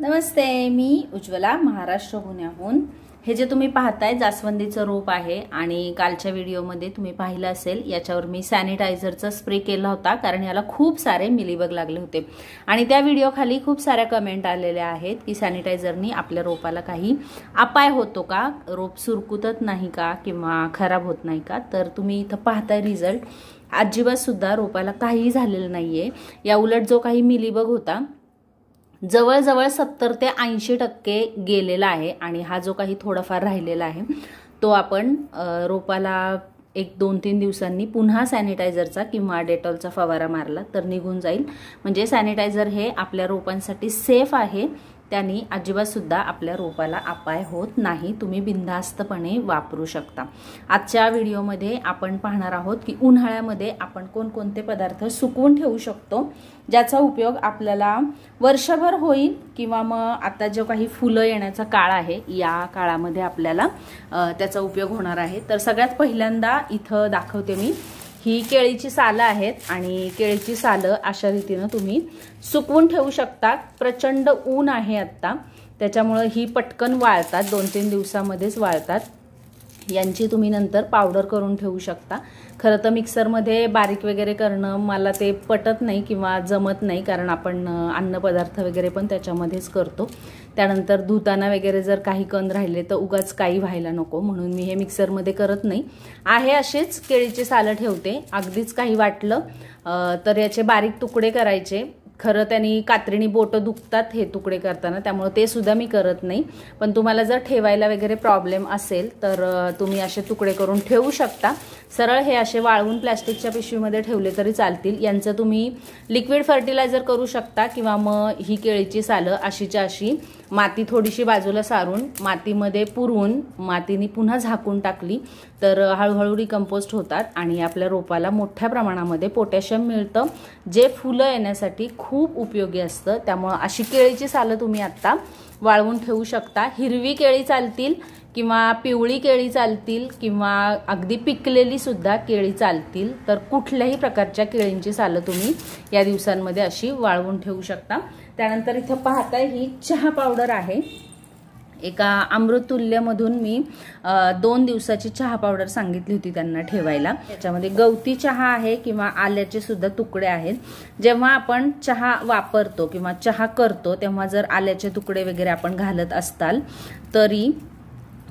नमस्ते, मी उज्ज्वला महाराष्ट्र पुण्याहून। हे जे तुम्ही पाहताय जास्वंदीचं रोप आहे आणि कालच्या व्हिडिओमध्ये तुम्ही पाहिलं असेल याच्यावर मी सॅनिटायझरचा स्प्रे केला होता कारण याला खूप सारे मिलीबग लागले होते आणि त्या व्हिडिओ खाली खूप साऱ्या कमेंट आलेल्या आहेत की सॅनिटायझरनी आपल्या रोपाला काही अपाय होतो का, रोप सुरकुतत नाही का किंवा खराब होत नाही का। तर तुम्ही इथं पाहताय रिझल्ट, अजिबात सुद्धा रोपाला काही झालेलं नाहीये। या उलट जो काही मिलीबग होता जवळजवळ 70 ते 80% गेलेला आहे आणि हा जो काही थोडाफार राहिलेला आहे तो आपण रोपाला 1-2-3 दिवसांनी पुन्हा सॅनिटायझरचा किंवा डेटॉलचा फवारा मारला तर निघून जाईल। म्हणजे सॅनिटायझर हे आपल्या रोपांसाठी सेफ आहे, त्याने अजिबात सुद्धा आपल्या रोपाला अपाय होत नाही, तुम्ही बिनधास्तपणे वापरू शकता। आजच्या व्हिडिओमध्ये आपण पाहणार आहोत की उन्हाळ्यामध्ये आपण कोणकोणते पदार्थ सुकवून ठेवू शकतो ज्याचा उपयोग आपल्याला वर्षभर होईल किंवा मग आता जो काही फुलं येण्याचा काळ आहे या काळामध्ये आपल्याला त्याचा उपयोग होणार आहे। तर सगळ्यात पहिल्यांदा इथं दाखवते मी, ही केळीची सालं आहेत आणि केळीची सालं अशा रीतीने तुम्ही सुकवून ठेवू शकता। प्रचंड ऊन आहे आता, त्याच्यामुळे ही पटकन वाळतात, 2-3 दिवसामध्येच वाळतात। यांची तुम्ही नंतर पावडर करून ठेवू शकता। खरं तर मिक्सरमध्ये बारीक वगैरे करणं मला ते पटत नाही किंवा जमत नाही कारण आपण अन्नपदार्थ वगैरे पण त्याच्यामध्येच करतो। त्यानंतर धुताना वगैरे जर काही कण राहिले तर उगाच काही व्हायला नको म्हणून मी हे मिक्सरमध्ये करत नाही, आहे असेच केळीचे सालं ठेवते। अगदीच काही वाटलं तर याचे बारीक तुकडे करायचे। खरं त्यांनी कात्रीनी बोट दुखतात हे तुकडे करताना, त्यामुळे ते सुद्धा मी करत नाही। पण तुम्हाला जर ठेवायला वगैरे प्रॉब्लेम असेल तर तुम्ही असे तुकडे करून ठेवू शकता। सरळ हे असे वाळवून प्लास्टिकच्या पिशवीमध्ये ठेवले तरी चालतील। यांचं तुम्ही लिक्विड फर्टिलायझर करू शकता किंवा मग ही केळीची सालं अशीच्या अशी माती थोडीशी बाजूला सारून मातीमध्ये पुरून मातीने पुन्हा झाकून टाकली तर हळूहळू डिकम्पोस्ट होतात आणि आपल्या रोपाला मोठ्या प्रमाणामध्ये पोटॅशियम मिळतं जे फुलं येण्यासाठी खूप उपयोगी असतं। त्यामुळे अशी केळीची सालं तुम्ही आता वाळवून ठेवू शकता। हिरवी केळी चालतील किंवा पिवळी केळी चालतील किंवा अगदी पिकलेली सुद्धा केळी चालतील, तर कुठल्याही प्रकारच्या केळींची सालं तुम्ही या दिवसांमध्ये अशी वाळवून ठेवू शकता। त्यानंतर इथं पाहताय ही चहा पावडर आहे, एका अमृततुल्यमधून मी 2 दिवसाची चहा पावडर सांगितली होती त्यांना ठेवायला। त्याच्यामध्ये गवती चहा आहे किंवा आल्याचे सुद्धा तुकडे आहेत। जेव्हा आपण चहा वापरतो किंवा चहा करतो तेव्हा जर आल्याचे तुकडे वगैरे आपण घालत असताल तरी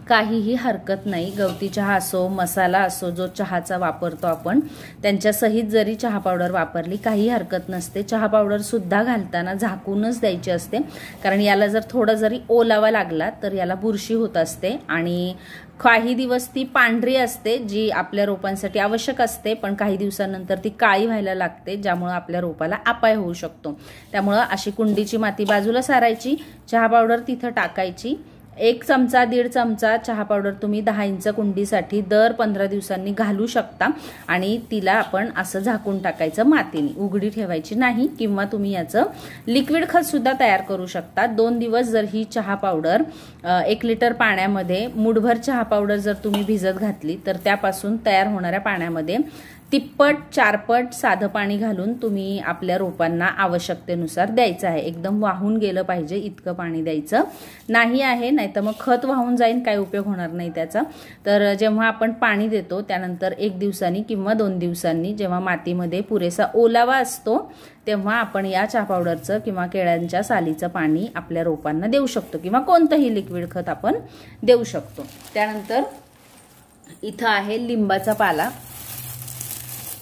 काहीही हरकत नाही। गवती चहा असो मसाला असो जो चहाचा वापरतो आपण त्यांच्या सहित जरी चहा पावडर वापरली काही हरकत नसते। चहा पावडर सुद्धा घालताना झाकूनच द्यायची असते कारण याला जर थोडा जरी ओलावा लागला तर याला बुरशी होत असते आणि काही दिवस ती पांढरी असते जी आपल्या रोपांसाठी आवश्यक असते, पण काही दिवसांनंतर ती काळी व्हायला लागते ज्यामुळे आपल्या रोपाला अपाय होऊ शकतो। त्यामुळे अशी कुंडीची माती बाजूला सारायची, चहा पावडर तिथं टाकायची, 1 चमचा 1.5 चमचा चहा पावडर तुम्ही 10 इंच कुंडीसाठी दर 15 दिवसांनी घालू शकता आणि तिला आपण असं झाकून टाकायचं मातीने, उघडी ठेवायची नाही। किंवा तुम्ही याचं लिक्विड खत सुद्धा तयार करू शकता। 2 दिवस जर ही चहा पावडर 1 लिटर पाण्यामध्ये मुठभर चहा पावडर जर तुम्ही भिजत घातली तर त्यापासून तयार होणाऱ्या पाण्यामध्ये 3पट 4पट साधं पाणी घालून तुम्ही आपल्या रोपांना आवश्यकतेनुसार द्यायचं आहे। एकदम वाहून गेलं पाहिजे इतकं पाणी द्यायचं नाही आहे, नाहीतर मग खत वाहून जाईल, काही उपयोग होणार नाही त्याचा। तर जेव्हा आपण पाणी देतो त्यानंतर 1 दिवसांनी किंवा 2 दिवसांनी जेव्हा मातीमध्ये पुरेसा ओलावा असतो तेव्हा आपण या चहा पावडरचं किंवा केळ्यांच्या सालीचं पाणी आपल्या रोपांना देऊ शकतो किंवा कोणतंही लिक्विड खत आपण देऊ शकतो। त्यानंतर इथं आहे लिंबाचा पाला।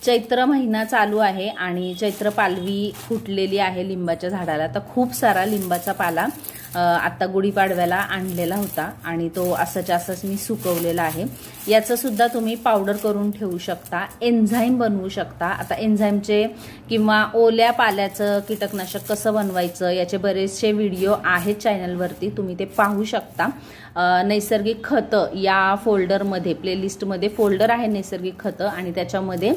चैत्र महिना चालू आहे आणि चैत्र पालवी फुटलेली आहे लिंबाच्या झाडाला, तर खूप सारा लिंबाचा पाला आता गुढीपाडव्याला आणलेला होता आणि तो असाच्या असाच मी सुकवलेला आहे। याचं सुद्धा तुम्ही पावडर करून ठेवू शकता, एन्झाईम बनवू शकता। आता एन्झाईमचे किंवा ओल्या पाल्याचं कीटकनाशक कसं बनवायचं याचे बरेचसे व्हिडिओ आहेत चॅनलवरती, तुम्ही ते पाहू शकता। नैसर्गिक खतं या फोल्डरमध्ये प्लेलिस्टमध्ये फोल्डर आहे नैसर्गिक खतं आणि त्याच्यामध्ये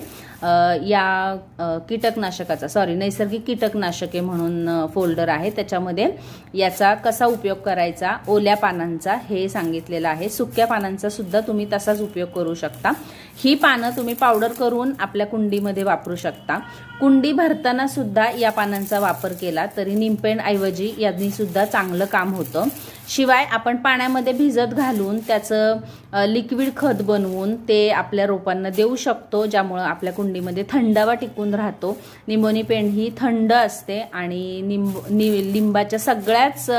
या कीटकनाशकाचा नैसर्गिक कीटकनाशके म्हणून फोल्डर आहे, त्याच्यामध्ये याचा कसा उपयोग करायचा ओल्या पानांचा हे सांगितलेलं आहे। सुक्या पानांचा सुद्धा तुम्ही तसाच उपयोग करू शकता। ही पानं तुम्ही पावडर करून आपल्या कुंडीमध्ये वापरू शकता। कुंडी भरताना सुद्धा या पानांचा वापर केला तरी निमपेंड ऐवजी यांनी सुद्धा चांगलं काम होतं। शिवाय आपण पाण्यामध्ये भिजत घालून त्याचं लिक्विड खत बनवून ते आपल्या रोपांना देऊ शकतो, ज्यामुळे आपल्या कुंडीमध्ये थंडावा टिकून राहतो। निंबोनी पेंड ही थंड असते आणि लिंबाच्या सगळ्याच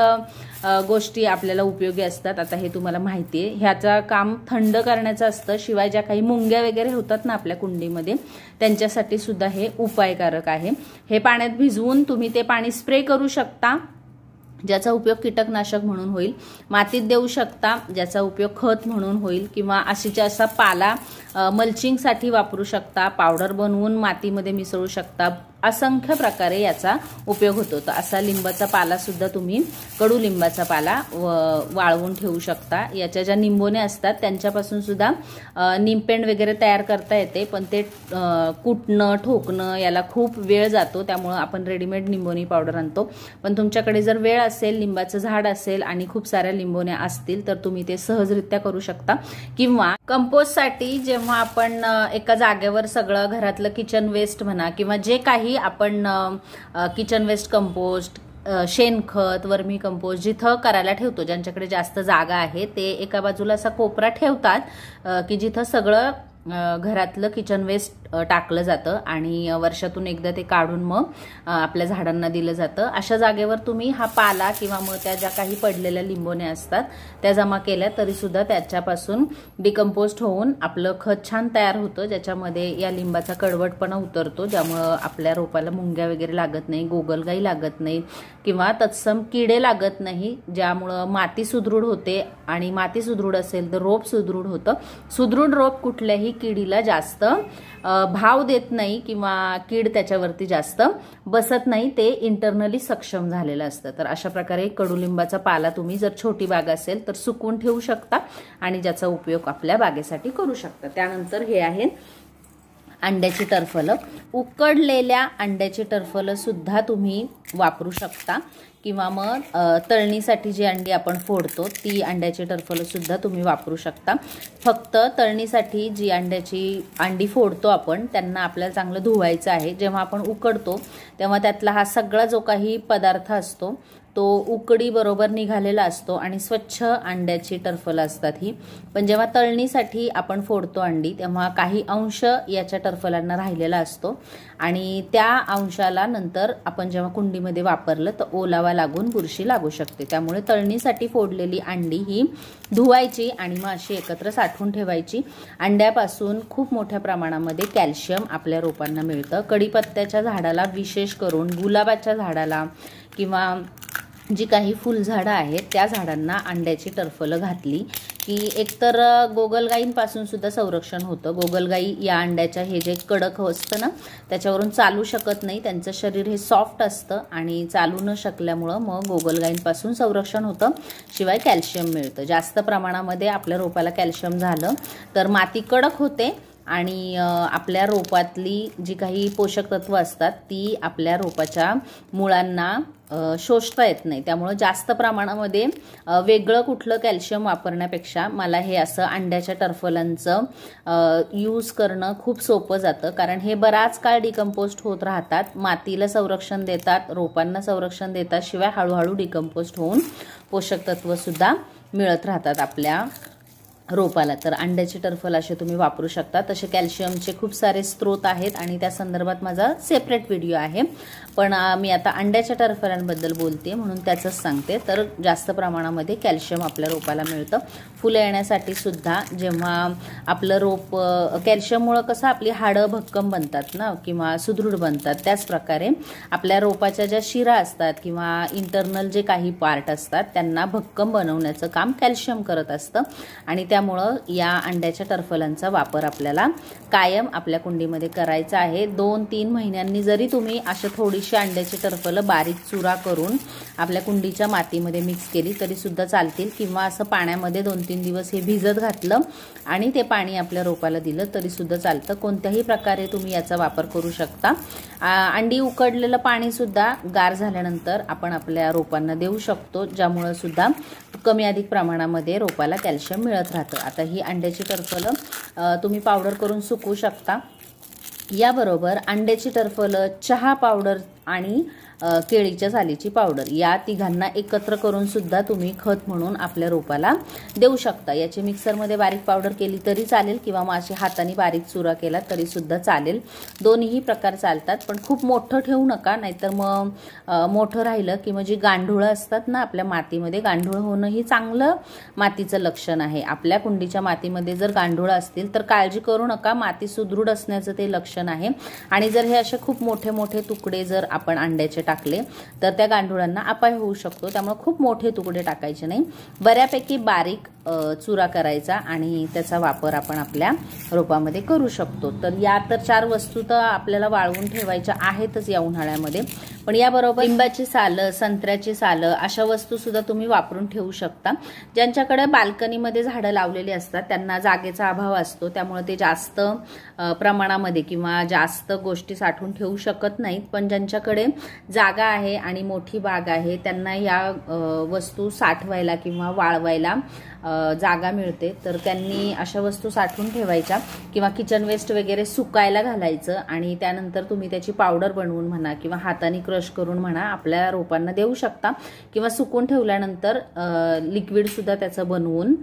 गोष्टी आपल्याला उपयोगी असतात। आता हे तुम्हाला माहिती आहे, ह्याचा काम थंड करण्याचं असतं। शिवाय ज्या काही मुंग्या वगैरे होतात ना आपल्या कुंडीमध्ये, त्यांच्यासाठी सुद्धा हे उपायकारक आहे। हे पाण्यात भिजवून तुम्ही ते पाणी स्प्रे करू शकता, ज्याचा उपयोग कीटकनाशक म्हणून होईल। मातीत देऊ शकता, ज्याचा उपयोग खत म्हणून होईल, किंवा अशीच्या असा पाला मल्चिंगसाठी वापरू शकता, पावडर बनवून मातीमध्ये मिसळू शकता। असंख्य प्रकारे याचा उपयोग होतो। तर असा लिंबाचा पाला सुद्धा तुम्ही, कडुलिंबाचा पाला वाळवून ठेवू शकता। याच्या ज्या निंबोने असतात त्यांच्यापासून सुद्धा निमपेंड वगैरे तयार करता येते, पण ते कुटणं ठोकणं याला खूप वेळ जातो, त्यामुळे आपण रेडीमेड निंबोनी पावडर आणतो। पण तुमच्याकडे जर वेळ असेल, लिंबाचं झाड असेल आणि खूप साऱ्या लिंबोण्या असतील तर तुम्ही ते सहजरित्या करू शकता। किंवा कंपोस्टसाठी जेव्हा आपण एका जागेवर सगळं घरातलं किचन वेस्ट म्हणा किंवा जे काही आपण किचन वेस्ट कंपोस्ट, शेणखत, वर्मी कंपोस्ट जिथं करायला ठेवतो, ज्यांच्याकडे जास्त जागा आहे ते एका बाजूला असा कोपरा ठेवतात की जिथं सगळं घरातलं किचन वेस्ट टाकलं जातं आणि वर्षातून एकदा ते काढून मग आपल्या झाडांना दिलं जातं। अशा जागेवर तुम्ही हा पाला किंवा मग त्या ज्या काही पडलेल्या लिंबोण्या असतात त्या जमा केल्या तरी सुद्धा त्याच्यापासून डिकम्पोस्ट होऊन आपलं खत छान तयार होतं, ज्याच्यामध्ये या लिंबाचा कडवटपणा उतरतो, ज्यामुळं आपल्या रोपाला मुंग्या वगैरे लागत नाही, गोगलगाई लागत नाही किंवा तत्सम किडे लागत नाही, ज्यामुळं माती सुदृढ होते आणि माती सुदृढ असेल तर रोप सुदृढ होतं। सुदृढ रोप कुठल्याही किडीला जास्त भाव देत नाही किंवा कीड त्याच्यावरती जास्त बसत नाही, ते इंटरनली सक्षम झालेलं असतं। तर अशा प्रकारे कडुलिंबाचा पाला तुम्ही जर छोटी बाग असेल तर सुकवून ठेवू शकता आणि ज्याचा उपयोग आपल्या बागेसाठी करू शकता। त्यानंतर हे आहे अंड्याची टरफलं। उकडलेल्या अंड्याची टरफलं सुद्धा तुम्ही वापरू शकता किंवा मग तळणीसाठी जी अंडी आपण फोडतो ती अंड्याची टरफलं सुद्धा तुम्ही वापरू शकता। फक्त तळणीसाठी जी अंडी फोडतो आपण, त्यांना आपल्याला चांगलं धुवायचं आहे। जेव्हा आपण उकडतो तेव्हा त्यातला हा सगळा जो काही पदार्थ असतो तो उकडी बरोबर निघालेला असतो आणि स्वच्छ अंड्याची टरफलं असतात ही। पण जेव्हा तळणीसाठी आपण फोडतो अंडी तेव्हा काही अंश याच्या टरफलांना राहिलेला असतो आणि त्या अंशाला नंतर आपण जेव्हा कुंडीमध्ये वापरलं तर ओलावा लागून बुरशी लागू शकते। त्यामुळे तळणीसाठी फोडलेली अंडी ही धुवायची आणि मग अशी एकत्र साठवून ठेवायची। अंड्यापासून खूप मोठ्या प्रमाणामध्ये कॅल्शियम आपल्या रोपांना मिळतं। कढीपत्त्याच्या झाडाला विशेष करून, गुलाबाच्या झाडाला किंवा जी काही फुलझाडं आहेत त्या झाडांना अंड्याची टरफलं घातली की एकतर गोगलगाईंपासून सुद्धा संरक्षण होतं। गोगलगाई या अंड्याच्या हे जे कडक असतं ना त्याच्यावरून चालू शकत नाही, त्यांचं शरीर हे सॉफ्ट असतं आणि चालू न शकल्यामुळं मग गोगलगाईंपासून संरक्षण होतं। शिवाय कॅल्शियम मिळतं जास्त प्रमाणामध्ये। आपल्या रोपाला कॅल्शियम झालं तर माती कडक होते आणि आपल्या रोपातली जी काही पोषक तत्व असतात ती आपल्या रोपाच्या मुळांना शोषता येत नाही। त्यामुळे जास्त प्रमाणामध्ये वेगळं कुठलं कॅल्शियम वापरण्यापेक्षा मला हे असं अंड्याच्या टरफलांचं यूज करणं खूप सोपं जातं, कारण हे बराच काळ डिकम्पोस्ट होत राहतात, मातीला संरक्षण देतात, रोपांना संरक्षण देतात, शिवाय हळूहळू डिकम्पोस्ट होऊन पोषक तत्व सुद्धा मिळत राहतात आपल्या रोपाला। तर अंड्याची टरफल असे तुम्ही वापरू शकता। तसे कॅल्शियमचे खूप सारे स्रोत आहेत आणि त्या संदर्भात माझा सेपरेट व्हिडिओ आहे, पण मी आता अंड्याच्या टरफलांबद्दल बोलते म्हणून त्याचंच सांगते। तर जास्त प्रमाणामध्ये कॅल्शियम आपल्या रोपाला मिळतं। फुलं येण्यासाठी सुद्धा जेव्हा आपलं रोप कॅल्शियममुळे कसं आपली हाडं भक्कम बनतात ना किंवा सुदृढ बनतात, त्याच प्रकारे आपल्या रोपाच्या ज्या शिरा असतात किंवा इंटरनल जे काही पार्ट असतात त्यांना भक्कम बनवण्याचं काम कॅल्शियम करत असतं आणि त्यामुळं या अंड्याच्या टरफलांचा वापर आपल्याला कायम आपल्या कुंडीमध्ये करायचा आहे। 2-3 महिन्यांनी जरी तुम्ही अशा थोडीशी अंड्याची टरफलं बारीक चुरा करून आपल्या कुंडीच्या मातीमध्ये मिक्स केली तरी सुद्धा चालतील, किंवा असं पाण्यामध्ये 2-3 दिवस हे भिजत घातलं आणि ते पाणी आपल्या रोपाला दिलं तरी सुद्धा चालतं। कोणत्याही प्रकारे तुम्ही याचा वापर करू शकता। अंडी उकडलेलं पाणी सुद्धा गार झाल्यानंतर आपण आपल्या रोपांना देऊ शकतो, ज्यामुळे सुद्धा कमी अधिक प्रमाणामध्ये रोपाला कॅल्शियम मिळत राहतं। चालतं। आता ही अंड्याची टरफलं तुम्ही पावडर करून सुकवू शकता। याबरोबर अंड्याची टरफलं, चहा पावडर आणि केळीच्या सालीची पावडर या तिघांना एकत्र करून सुद्धा तुम्ही खत म्हणून आपल्या रोपाला देऊ शकता। याची मिक्सरमध्ये बारीक पावडर केली तरी चालेल किंवा माशी हाताने बारीक चुरा केला तरी सुद्धा चालेल। दोन्ही प्रकार चालतात, पण खूप मोठं ठेवू नका, नाहीतर मग मोठं राहिलं की म्हणजे गांडूळं असतात ना आपल्या मातीमध्ये, गांडूळ होणं ही चांगलं मातीचं लक्षण आहे। आपल्या कुंडीच्या मातीमध्ये जर गांडूळ असतील तर काळजी करू नका, माती सुदृढ असण्याचं ते लक्षण आहे। आणि जर हे असे खूप मोठे मोठे तुकडे जर आपण अंड्याचे टाकले तर त्या गांडुळांना अपाय होऊ शकतो। त्यामुळे खूप मोठे तुकडे टाकायचे नाही, बऱ्यापैकी बारीक चुरा करायचा आणि त्याचा वापर आपण आपल्या रोपामध्ये करू शकतो। तर या तर 4 वस्तू तर आपल्याला वाळवून ठेवायच्या आहेतच या उन्हाळ्यामध्ये, पण याबरोबर लिंबाची सालं, संत्र्याची सालं अशा वस्तू सुद्धा तुम्ही वापरून ठेवू शकता। ज्यांच्याकडे बाल्कनीमध्ये झाडं लावलेली असतात त्यांना जागेचा अभाव असतो, त्यामुळे ते जास्त प्रमाणामध्ये किंवा जास्त गोष्टी साठवून ठेवू शकत नाहीत, पण ज्यांच्याकडे जागा आहे आणि मोठी बाग आहे त्यांना या वस्तू साठवायला किंवा वाळवायला जागा मिळते, तर त्यांनी अशा वस्तू साठवून ठेवायच्या किंवा किचन वेस्ट वगैरे सुकायला घालायचं आणि त्यानंतर तुम्ही त्याची पावडर बनवून म्हणा किंवा हाताने क्रश करून म्हणा आपल्या रोपांना देऊ शकता, किंवा सुकून ठेवल्यानंतर लिक्विड सुद्धा त्याचं बनवून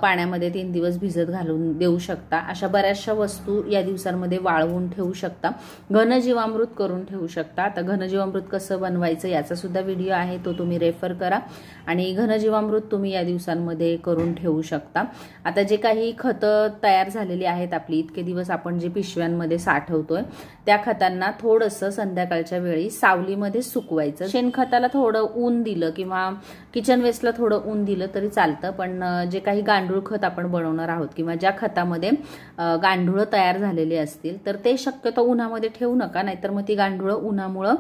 पाण्यामध्ये 3 दिवस भिजत घालून देऊ शकता। अशा बऱ्याचशा वस्तू या दिवसांमध्ये वाळवून ठेवू शकता, घनजीवामृत करून ठेवू शकता। आता घनजीवामृत कसं बनवायचं याचा सुद्धा व्हिडिओ आहे, तो तुम्ही रेफर करा आणि घनजीवामृत तुम्ही या दिवसांमध्ये करून ठेवू शकता। आता जे काही खतं तयार झालेली आहेत आपली, इतके दिवस आपण जे पिशव्यांमध्ये साठवतोय त्या खतांना थोडंसं संध्याकाळच्या वेळी सावलीमध्ये सुकवायचं। शेणखताला थोडं ऊन दिलं किंवा किचन वेस्टला थोडं ऊन दिलं तरी चालतं, पण जे काही गांडूळ खत आपण बनवणार आहोत किंवा ज्या खतामध्ये गांडूळ तयार झालेले असतील तर ते शक्यतो उन्हामध्ये ठेवू नका, नाहीतर मग ती गांडूळ उन्हामुळे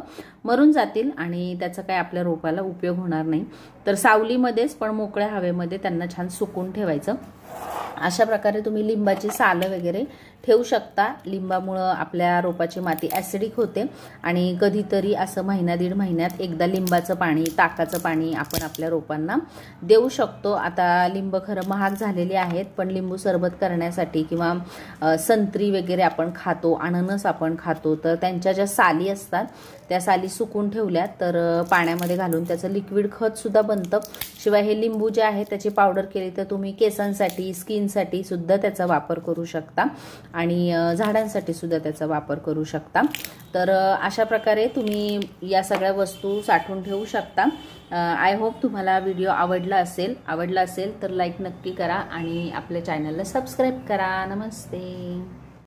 मरून जातील आणि त्याचा काही आपल्या रोपाला उपयोग होणार नाही। तर सावलीमध्येच पण मोकळ्या हवेमध्ये त्यांना छान सुकून ठेवायचं। अशा प्रकारे तुम्ही लिंबाची सालं वगैरे ठेवू शकता। लिंबामुळे आपल्या रोपाची माती ॲसिडिक होते आणि कधीतरी असं महिना 1.5 महिन्यात एकदा लिंबाचं पाणी, ताकाचं पाणी आपण आपल्या रोपांना देऊ शकतो। आता लिंब खरं महाग झालेले आहेत, पण लिंबू सरबत करण्यासाठी किंवा संत्री वगैरे आपण खातो, अननस आपण खातो, तर त्यांच्या ज्या साली असतात त्या साली सुकून ठेवल्या तर पाण्यामध्ये घालून त्याचं लिक्विड खत सुद्धा बनतं। शिवाय हे लिंबू जे आहे त्याची पावडर केली तर तुम्ही केसांसाठी, स्किनसाठी सुद्धा त्याचा वापर करू शकता आणि झाडांसाठी सुद्धा त्याचा वापर करू शकता। तर अशा प्रकारे तुम्ही या सगळ्या वस्तू साठवून ठेवू शकता। आय होप तुम्हाला व्हिडिओ आवडला असेल तर लाईक नक्की करा आणि आपल्या चॅनलला सबस्क्राईब करा। नमस्ते।